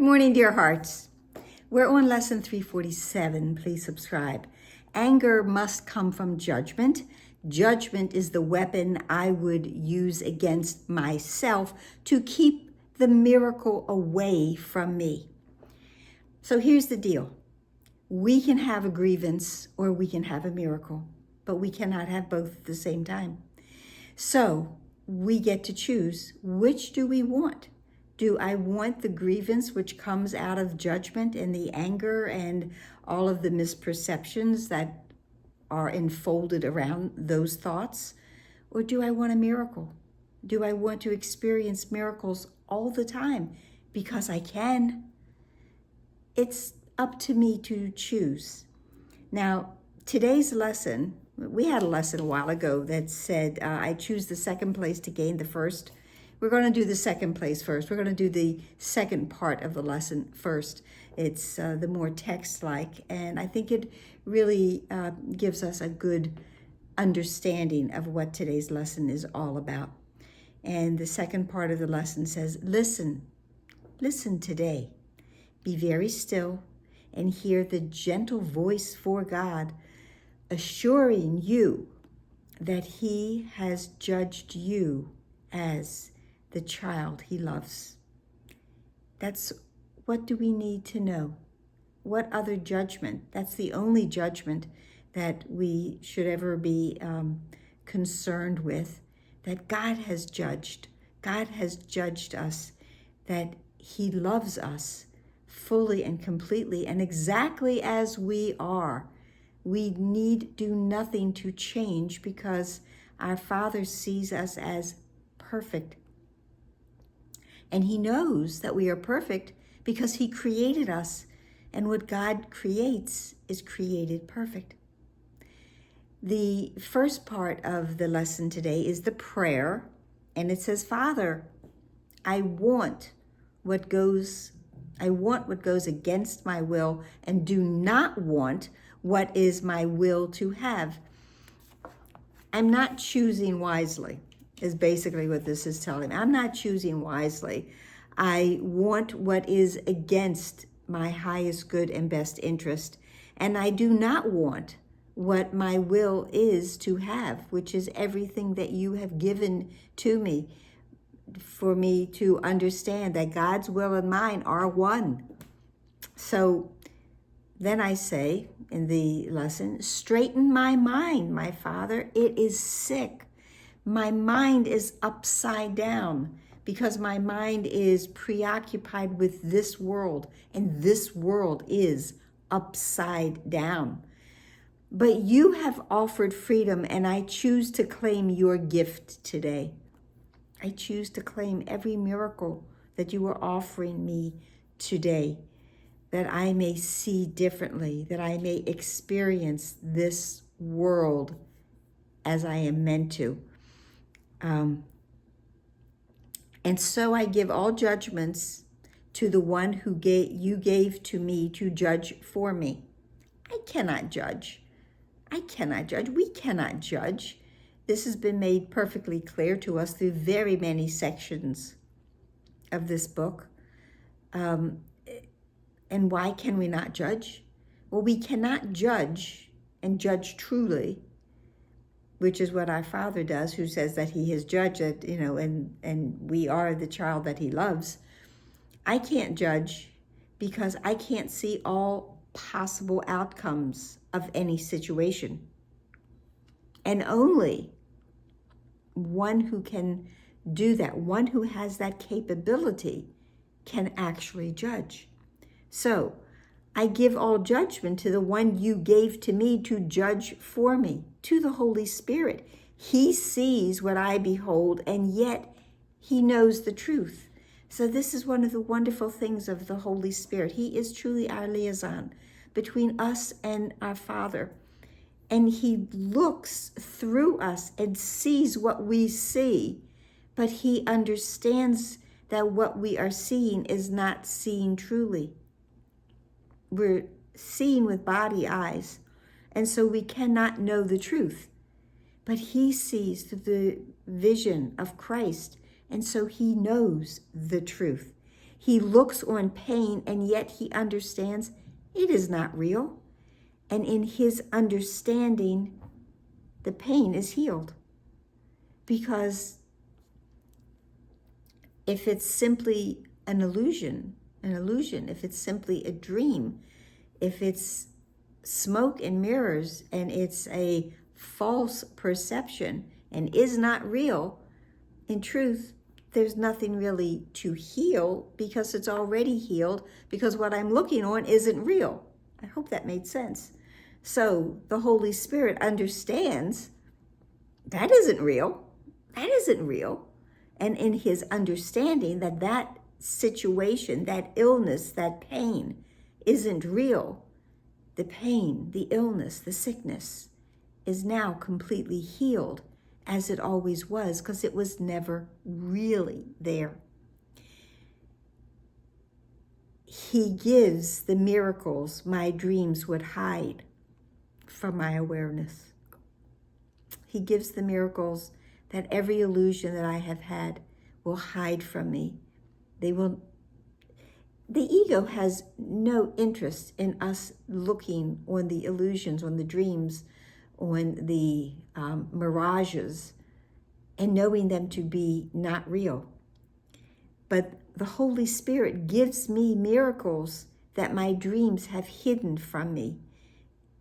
Good morning, dear hearts. We're on lesson 347. Please subscribe. Anger must come from judgment. Judgment is the weapon I would use against myself to keep the miracle away from me. So here's the deal. We can have a grievance or we can have a miracle, but we cannot have both at the same time. So we get to choose, which do we want? Do I want the grievance which comes out of judgment and the anger and all of the misperceptions that are enfolded around those thoughts? Or do I want a miracle? Do I want to experience miracles all the time? Because I can. It's up to me to choose. Now, today's lesson, we had a lesson a while ago that said, I choose the second place to gain the first. We're going to do the second place first. We're going to do the second part of the lesson first. It's the more text-like, and I think it really gives us a good understanding of what today's lesson is all about. And the second part of the lesson says, listen today. Be very still and hear the gentle voice for God, assuring you that He has judged you as the child He loves. That's what do we need to know? What other judgment? That's the only judgment that we should ever be concerned with, that God has judged. God has judged us, that He loves us fully and completely and exactly as we are. We need do nothing to change because our Father sees us as perfect. And He knows that we are perfect because He created us. And what God creates is created perfect. The first part of the lesson today is the prayer. And it says, Father, I want what goes against my will and do not want what is my will to have. I'm not choosing wisely, is basically what this is telling me. I'm not choosing wisely. I want what is against my highest good and best interest. And I do not want what my will is to have, which is everything that you have given to me, for me to understand that God's will and mine are one. So then I say in the lesson, straighten my mind, my Father. It is sick. My mind is upside down because my mind is preoccupied with this world, and this world is upside down. But you have offered freedom, and I choose to claim your gift today. I choose to claim every miracle that you are offering me today, that I may see differently, that I may experience this world as I am meant to. And so I give all judgments to the one who you gave to me to judge for me. I cannot judge. We cannot judge. This has been made perfectly clear to us through very many sections of this book. And why can we not judge? Well, we cannot judge and judge truly, which is what our Father does, who says that He has judged it, and we are the child that He loves. I can't judge because I can't see all possible outcomes of any situation. And only one who can do that, one who has that capability, can actually judge. So I give all judgment to the one you gave to me to judge for me, to the Holy Spirit. He sees what I behold, and yet He knows the truth. So this is one of the wonderful things of the Holy Spirit. He is truly our liaison between us and our Father. And He looks through us and sees what we see, but He understands that what we are seeing is not seen truly. We're seeing with body eyes, and so we cannot know the truth. But He sees through the vision of Christ, and so He knows the truth. He looks on pain, and yet he understands it is not real. And in his understanding, the pain is healed. Because if it's simply an illusion, if it's simply a dream, if it's smoke and mirrors and it's a false perception and is not real, in truth, there's nothing really to heal because it's already healed, because what I'm looking on isn't real. I hope that made sense. So the Holy Spirit understands that isn't real. That isn't real. And in his understanding that that situation, that illness, that pain isn't real, the pain, the illness, the sickness is now completely healed, as it always was, because it was never really there. He gives the miracles my dreams would hide from my awareness. He gives the miracles that every illusion that I have had will hide from me. They will. The ego has no interest in us looking on the illusions, on the dreams, on the mirages, and knowing them to be not real. But the Holy Spirit gives me miracles that my dreams have hidden from me.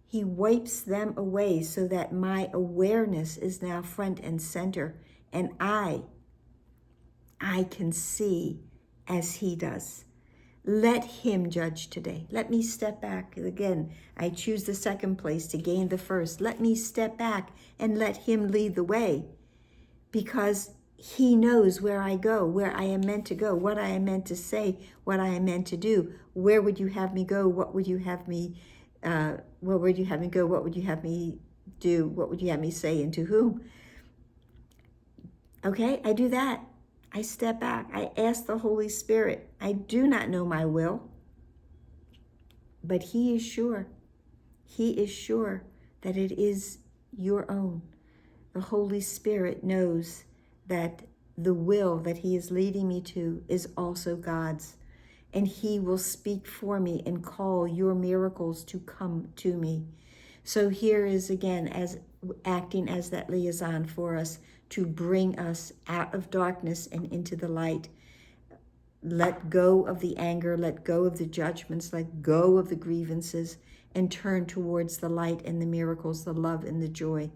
He wipes them away so that my awareness is now front and center, and I can see as he does. Let him judge today. Let me step back. Again, I choose the second place to gain the first. Let me step back and let him lead the way, because he knows where I go, where I am meant to go, what I am meant to say, what I am meant to do. Where would you have me go? What would you have me where would you have me go? What would you have me do? What would you have me say, and to whom? Okay, I do that. I step back. I ask the Holy Spirit. I do not know my will, but he is sure. He is sure that it is your own. The Holy Spirit knows that the will that he is leading me to is also God's. And he will speak for me and call your miracles to come to me. So here is again, as acting as that liaison for us to bring us out of darkness and into the light. Let go of the anger, let go of the judgments, let go of the grievances, and turn towards the light and the miracles, the love and the joy.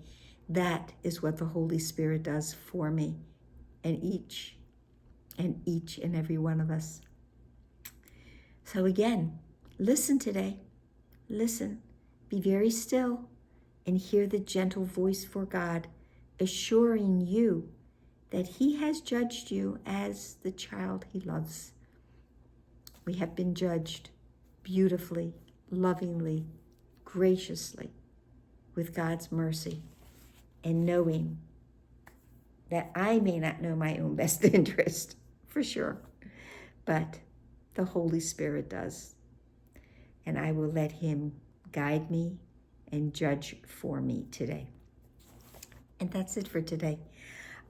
That is what the Holy Spirit does for me and each and every one of us. So again, listen today. Listen. Be very still and hear the gentle voice for God, assuring you that he has judged you as the child he loves. We have been judged beautifully, lovingly, graciously, with God's mercy, and knowing that I may not know my own best interest, for sure, but the Holy Spirit does. And I will let him guide me and judge for me today. And that's it for today.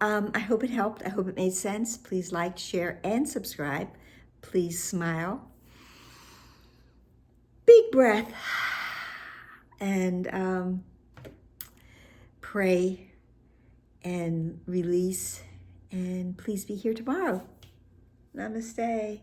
I hope it helped. I hope it made sense. Please like, share, and subscribe. Please smile. Big breath. And pray and release. And please be here tomorrow. Namaste.